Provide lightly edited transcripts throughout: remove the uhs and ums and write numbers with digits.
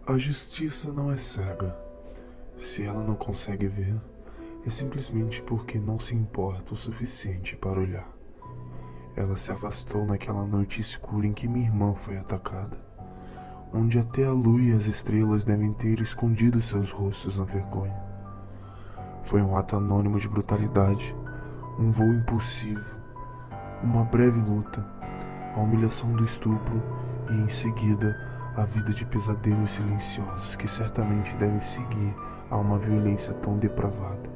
A justiça não é cega. Se ela não consegue ver, é simplesmente porque não se importa o suficiente para olhar. Ela se afastou naquela noite escura em que minha irmã foi atacada, onde até a lua e as estrelas devem ter escondido seus rostos na vergonha. Foi um ato anônimo de brutalidade, um voo impulsivo, uma breve luta, a humilhação do estupro e, em seguida, a vida de pesadelos silenciosos que certamente devem seguir a uma violência tão depravada.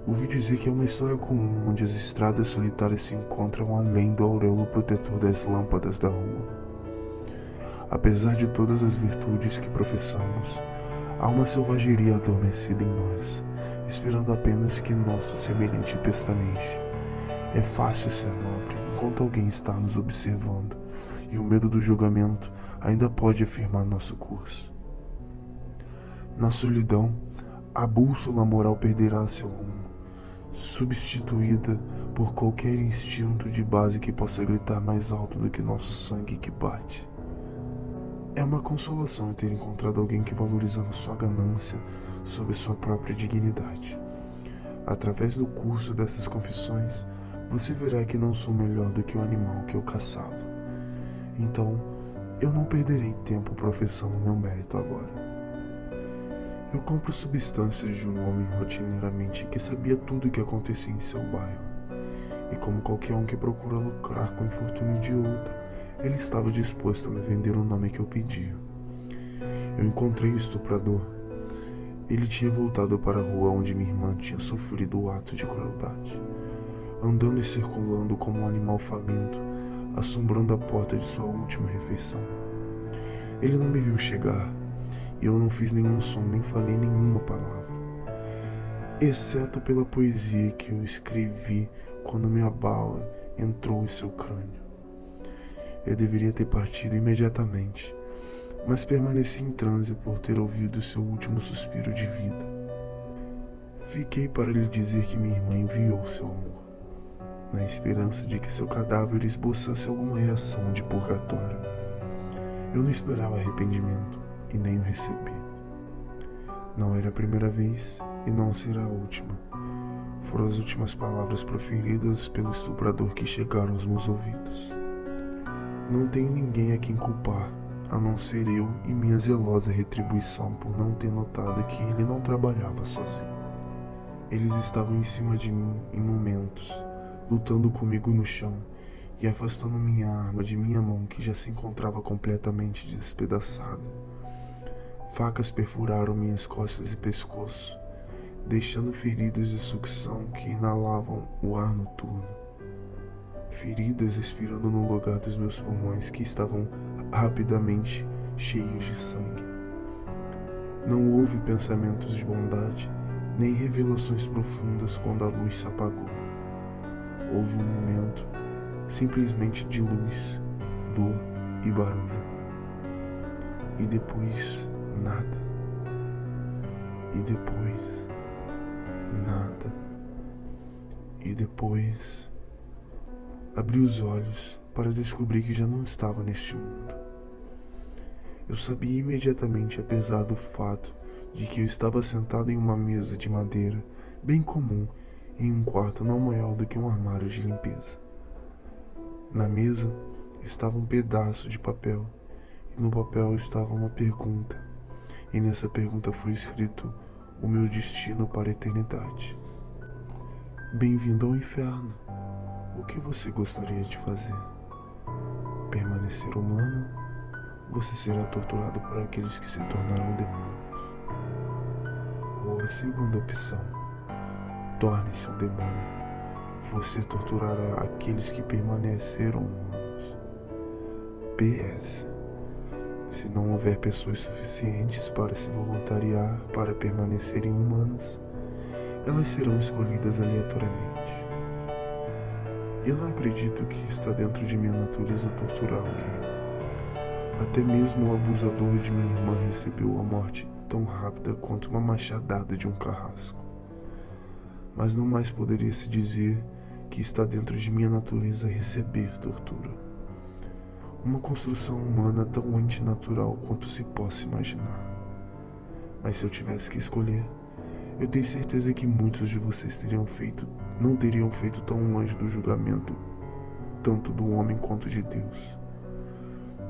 Ouvi dizer que é uma história comum onde as estradas solitárias se encontram além do auréolo protetor das lâmpadas da rua. Apesar de todas as virtudes que professamos, há uma selvageria adormecida em nós, esperando apenas que nosso semelhante pestaneje. É fácil ser nobre enquanto alguém está nos observando, e o medo do julgamento ainda pode afirmar nosso curso. Na solidão, a bússola moral perderá seu rumo, substituída por qualquer instinto de base que possa gritar mais alto do que nosso sangue que bate. É uma consolação ter encontrado alguém que valorizava sua ganância sobre sua própria dignidade. Através do curso dessas confissões, você verá que não sou melhor do que o animal que eu caçava. Então, eu não perderei tempo professando meu mérito agora. Eu compro substâncias de um homem rotineiramente que sabia tudo o que acontecia em seu bairro. E como qualquer um que procura lucrar com o infortúnio de outro, ele estava disposto a me vender o nome que eu pedia. Eu encontrei o estuprador. Ele tinha voltado para a rua onde minha irmã tinha sofrido o ato de crueldade, andando e circulando como um animal faminto, assombrando a porta de sua última refeição. Ele não me viu chegar, e eu não fiz nenhum som, nem falei nenhuma palavra, exceto pela poesia que eu escrevi quando minha bala entrou em seu crânio. Eu deveria ter partido imediatamente, mas permaneci em transe por ter ouvido seu último suspiro de vida. Fiquei para lhe dizer que minha irmã enviou seu amor, na esperança de que seu cadáver esboçasse alguma reação de purgatório. Eu não esperava arrependimento e nem o recebi. Não era a primeira vez e não será a última. Foram as últimas palavras proferidas pelo estuprador que chegaram aos meus ouvidos. Não tenho ninguém a quem culpar, a não ser eu e minha zelosa retribuição por não ter notado que ele não trabalhava sozinho. Eles estavam em cima de mim em momentos, lutando comigo no chão e afastando minha arma de minha mão que já se encontrava completamente despedaçada. Facas perfuraram minhas costas e pescoço, deixando feridas de sucção que inalavam o ar noturno. Feridas expirando no lugar dos meus pulmões que estavam rapidamente cheios de sangue. Não houve pensamentos de bondade, nem revelações profundas quando a luz se apagou. Houve um momento simplesmente de luz, dor e barulho. E depois, nada. E depois, nada. E depois, abri os olhos para descobrir que já não estava neste mundo. Eu sabia imediatamente, apesar do fato de que eu estava sentado em uma mesa de madeira bem comum em um quarto não maior do que um armário de limpeza. Na mesa estava um pedaço de papel, e no papel estava uma pergunta, e nessa pergunta foi escrito o meu destino para a eternidade. Bem-vindo ao inferno. O que você gostaria de fazer? Permanecer humano? Você será torturado por aqueles que se tornarão demônios. Ou a segunda opção, torne-se um demônio. Você torturará aqueles que permaneceram humanos. PS. Se não houver pessoas suficientes para se voluntariar para permanecerem humanas, elas serão escolhidas aleatoriamente. Eu não acredito que está dentro de minha natureza torturar alguém. Até mesmo o abusador de minha irmã recebeu a morte tão rápida quanto uma machadada de um carrasco. Mas não mais poderia se dizer que está dentro de minha natureza receber tortura. Uma construção humana tão antinatural quanto se possa imaginar. Mas se eu tivesse que escolher, eu tenho certeza que muitos de vocês não teriam feito tão longe do julgamento, tanto do homem quanto de Deus.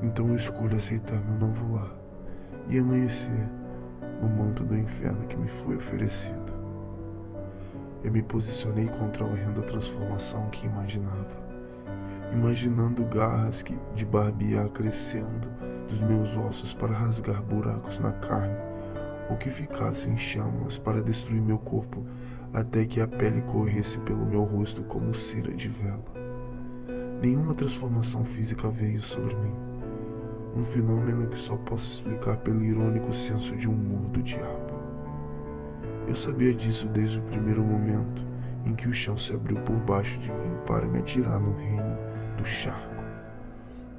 Então eu escolho aceitar meu novo lar e amanhecer no manto do inferno que me foi oferecido. Eu me posicionei contra a horrenda transformação que imaginando garras de barbear crescendo dos meus ossos para rasgar buracos na carne, ou que ficassem em chamas para destruir meu corpo até que a pele corresse pelo meu rosto como cera de vela. Nenhuma transformação física veio sobre mim, um fenômeno que só posso explicar pelo irônico senso de humor do diabo. Eu sabia disso desde o primeiro momento em que o chão se abriu por baixo de mim para me atirar no reino do charco.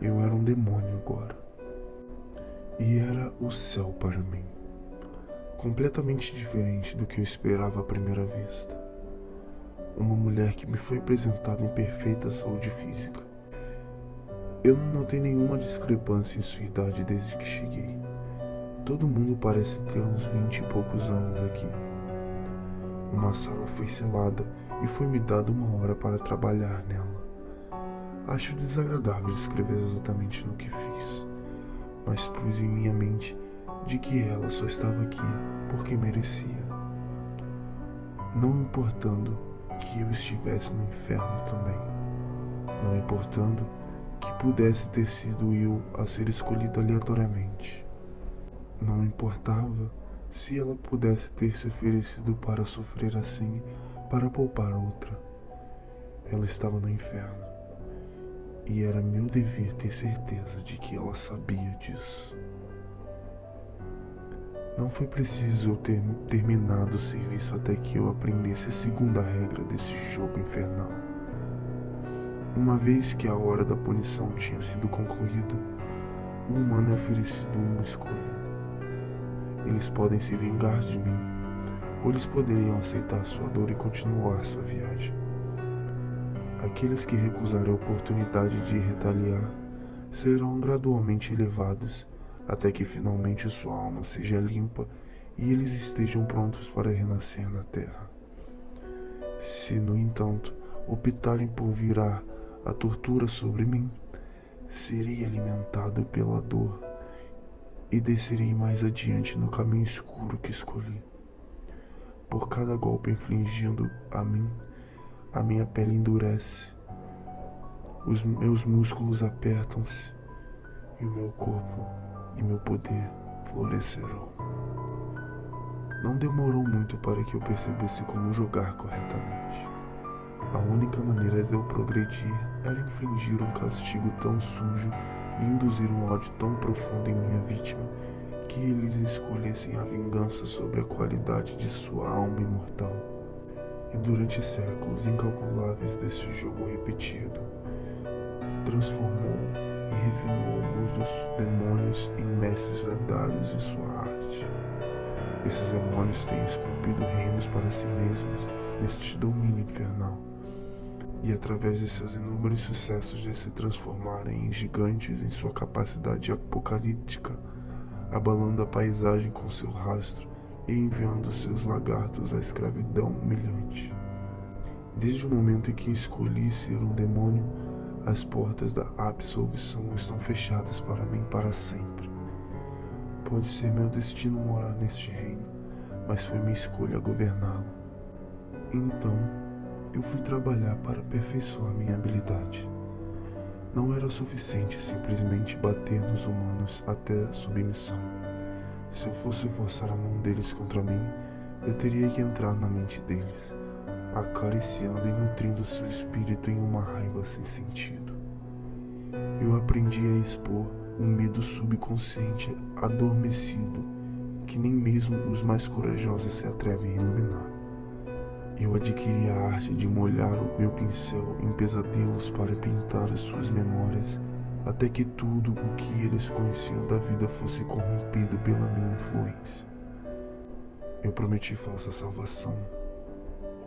Eu era um demônio agora. E era o céu para mim. Completamente diferente do que eu esperava à primeira vista. Uma mulher que me foi apresentada em perfeita saúde física. Eu não notei nenhuma discrepância em sua idade desde que cheguei. Todo mundo parece ter uns 20 e poucos anos aqui. Uma sala foi selada e foi-me dada 1 hora para trabalhar nela. Acho desagradável descrever exatamente no que fiz, mas pus em minha mente de que ela só estava aqui porque merecia, não importando que eu estivesse no inferno também, não importando que pudesse ter sido eu a ser escolhido aleatoriamente, não importava se ela pudesse ter se oferecido para sofrer assim para poupar outra. Ela estava no inferno. E era meu dever ter certeza de que ela sabia disso. Não foi preciso eu ter terminado o serviço até que eu aprendesse a segunda regra desse jogo infernal. Uma vez que a hora da punição tinha sido concluída, o humano é oferecido uma escolha. Eles podem se vingar de mim, ou eles poderiam aceitar sua dor e continuar sua viagem. Aqueles que recusarem a oportunidade de retaliar serão gradualmente elevados até que finalmente sua alma seja limpa e eles estejam prontos para renascer na terra. Se, no entanto, optarem por virar a tortura sobre mim, serei alimentado pela dor e descerei mais adiante no caminho escuro que escolhi. Por cada golpe infligido a mim, a minha pele endurece, os meus músculos apertam-se e o meu corpo e meu poder florescerão. Não demorou muito para que eu percebesse como jogar corretamente. A única maneira de eu progredir era infligir um castigo tão sujo e induzir um ódio tão profundo em minha vítima que eles escolhessem a vingança sobre a qualidade de sua alma imortal. E durante séculos incalculáveis desse jogo repetido, transformou e refinou alguns dos demônios em mestres lendários de sua arte. Esses demônios têm esculpido reinos para si mesmos neste domínio infernal, e através de seus inúmeros sucessos de se transformarem em gigantes em sua capacidade apocalíptica, abalando a paisagem com seu rastro e enviando seus lagartos à escravidão humilhante. Desde o momento em que escolhi ser um demônio, as portas da absolvição estão fechadas para mim para sempre. Pode ser meu destino morar neste reino, mas foi minha escolha governá-lo. Então, eu fui trabalhar para aperfeiçoar minha habilidade. Não era suficiente simplesmente bater nos humanos até a submissão. Se eu fosse forçar a mão deles contra mim, eu teria que entrar na mente deles, acariciando e nutrindo seu espírito em uma raiva sem sentido. Eu aprendi a expor um medo subconsciente adormecido que nem mesmo os mais corajosos se atrevem a iluminar. Eu adquiri a arte de molhar o meu pincel em pesadelos para pintar as suas memórias, até que tudo o que eles conheciam da vida fosse corrompido pela minha influência. Eu prometi falsa salvação,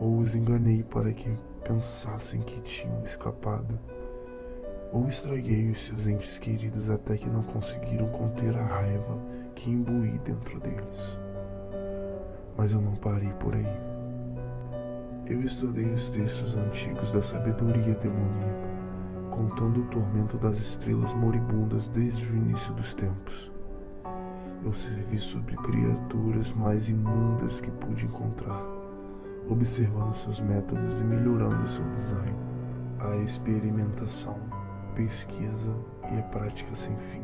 ou os enganei para que pensassem que tinham escapado. ou estraguei os seus entes queridos até que não conseguiram conter a raiva que imbuí dentro deles. Mas eu não parei por aí. Eu estudei os textos antigos da sabedoria demoníaca, contando o tormento das estrelas moribundas desde o início dos tempos. Eu servi sobre criaturas mais imundas que pude encontrar, observando seus métodos e melhorando seu design. A experimentação, pesquisa e a prática sem fim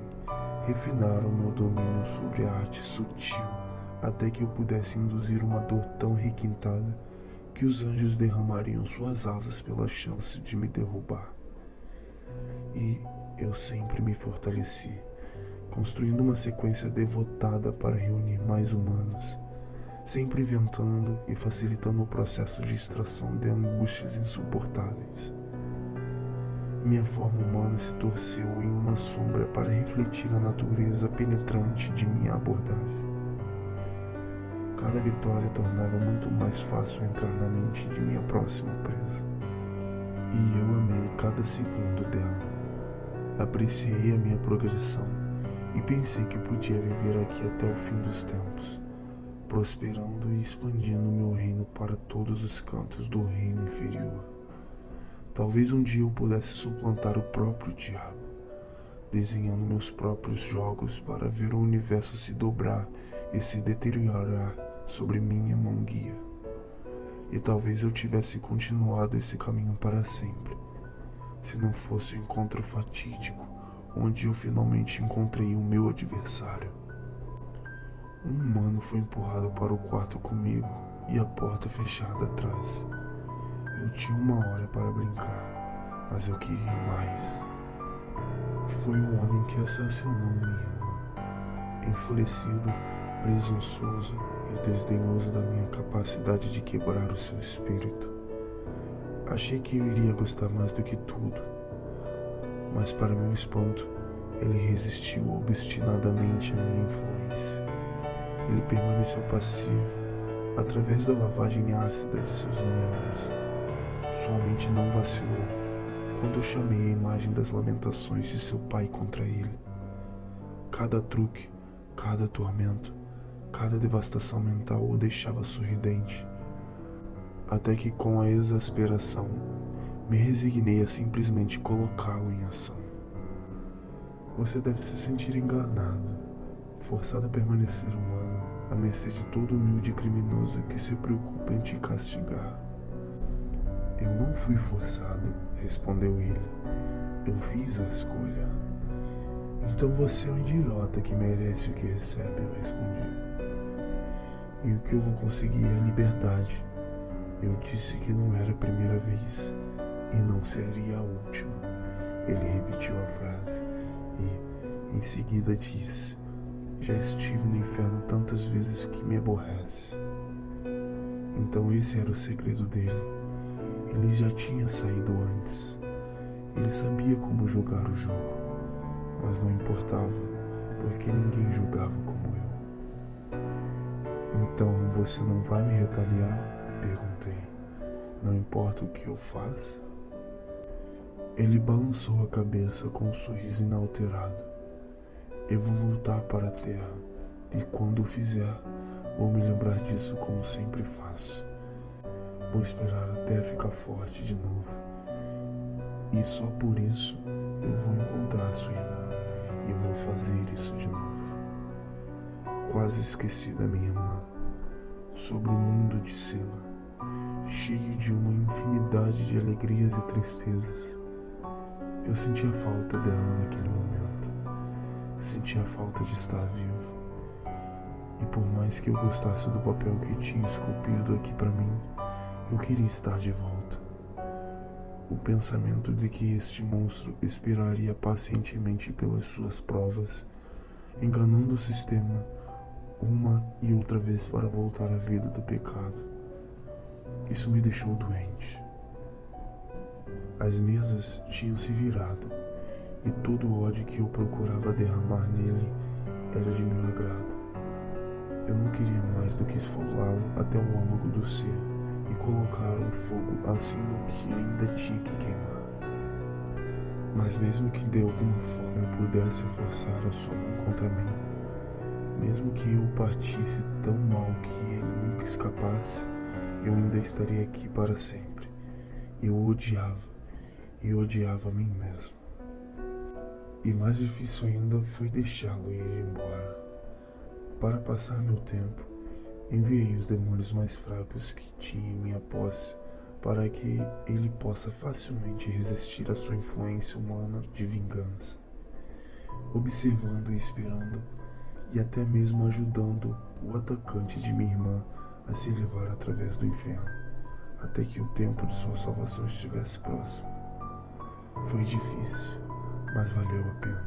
refinaram meu domínio sobre a arte sutil até que eu pudesse induzir uma dor tão requintada que os anjos derramariam suas asas pela chance de me derrubar. E eu sempre me fortaleci, construindo uma sequência devotada para reunir mais humanos, sempre inventando e facilitando o processo de extração de angústias insuportáveis. Minha forma humana se torceu em uma sombra para refletir a natureza penetrante de minha abordagem. Cada vitória tornava muito mais fácil entrar na mente de minha próxima presa. E eu amei cada segundo dela. Apreciei a minha progressão e pensei que podia viver aqui até o fim dos tempos, prosperando e expandindo meu reino para todos os cantos do reino inferior. Talvez um dia eu pudesse suplantar o próprio diabo, desenhando meus próprios jogos para ver o universo se dobrar e se deteriorar sobre minha mão guia. E talvez eu tivesse continuado esse caminho para sempre, se não fosse o encontro fatídico onde eu finalmente encontrei o meu adversário. Um humano foi empurrado para o quarto comigo e a porta fechada atrás. Eu tinha 1 hora para brincar, mas eu queria mais. Foi o homem que assassinou minha irmã. Enfurecido, presunçoso e desdenhoso da minha capacidade de quebrar o seu espírito. Achei que eu iria gostar mais do que tudo, mas para meu espanto, ele resistiu obstinadamente à minha influência. Ele permaneceu passivo através da lavagem ácida de seus nervos. Sua mente não vacilou quando eu chamei a imagem das lamentações de seu pai contra ele. Cada truque, cada tormento, cada devastação mental o deixava sorridente, até que com a exasperação me resignei a simplesmente colocá-lo em ação. Você deve se sentir enganado, forçado a permanecer humano, à mercê de todo humilde criminoso que se preocupa em te castigar. Eu não fui forçado, respondeu ele. Eu fiz a escolha. Então você é um idiota que merece o que recebe, eu respondi. E o que eu vou conseguir é a liberdade. Eu disse que não era a primeira vez e não seria a última. Ele repetiu a frase e, em seguida, disse: já estive no inferno tantas vezes que me aborrece. Então esse era o segredo dele. Ele já tinha saído antes. Ele sabia como jogar o jogo, mas não importava, porque ninguém jogava como eu. Então você não vai me retaliar? Perguntei. Não importa o que eu faça? Ele balançou a cabeça com um sorriso inalterado. Eu vou voltar para a terra, e quando o fizer, vou me lembrar disso como sempre faço. Vou esperar até ficar forte de novo. E só por isso eu vou encontrar sua irmã e vou fazer isso de novo. Quase esqueci da minha irmã, sobre o mundo de cima, cheio de uma infinidade de alegrias e tristezas. Eu sentia falta dela naquele momento. Sentia falta de estar vivo. E por mais que eu gostasse do papel que tinha esculpido aqui para mim, eu queria estar de volta. O pensamento de que este monstro esperaria pacientemente pelas suas provas, enganando o sistema uma e outra vez para voltar à vida do pecado. Isso me deixou doente. As mesas tinham se virado, e todo o ódio que eu procurava derramar nele era de meu agrado. Eu não queria mais do que esfolá-lo até o âmago do ser e colocar um fogo assim no que ainda tinha que queimar. Mas mesmo que de alguma forma eu pudesse forçar a sua mão contra mim, mesmo que eu partisse tão mal que ele nunca escapasse, eu ainda estaria aqui para sempre. Eu o odiava e odiava a mim mesmo. E mais difícil ainda foi deixá-lo ir embora. Para passar meu tempo, enviei os demônios mais fracos que tinha em minha posse para que ele possa facilmente resistir à sua influência humana de vingança, observando e esperando, e até mesmo ajudando o atacante de minha irmã a se elevar através do inferno, até que o tempo de sua salvação estivesse próximo. Foi difícil, mas valeu a pena,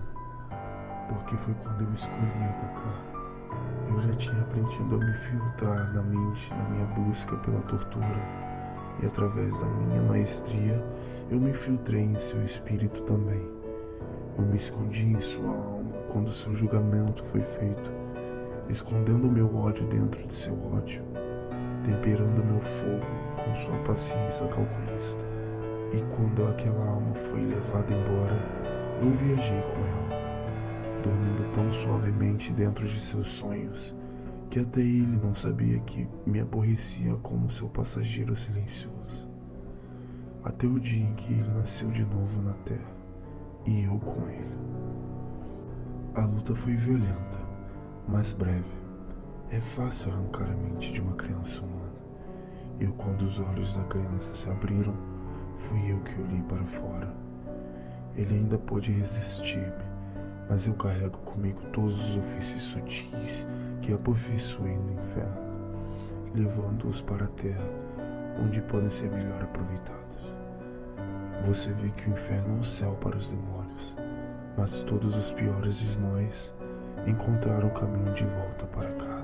porque foi quando eu escolhi atacar. Eu já tinha aprendido a me filtrar na mente na minha busca pela tortura, e através da minha maestria, eu me filtrei em seu espírito também. Eu me escondi em sua alma quando seu julgamento foi feito, escondendo meu ódio dentro de seu ódio, temperando meu fogo com sua paciência calculista. E quando aquela alma foi levada embora, eu viajei com ela, dormindo tão suavemente dentro de seus sonhos, que até ele não sabia que me aborrecia como seu passageiro silencioso. Até o dia em que ele nasceu de novo na Terra, e eu com ele. A luta foi violenta, mas breve. É fácil arrancar a mente de uma criança humana. E quando os olhos da criança se abriram, fui eu que olhei para fora. Ele ainda pôde resistir-me, mas eu carrego comigo todos os ofícios sutis que aperfeiçoei no inferno, levando-os para a terra, onde podem ser melhor aproveitados. Você vê que o inferno é um céu para os demônios, mas todos os piores de nós encontraram o caminho de volta para cá.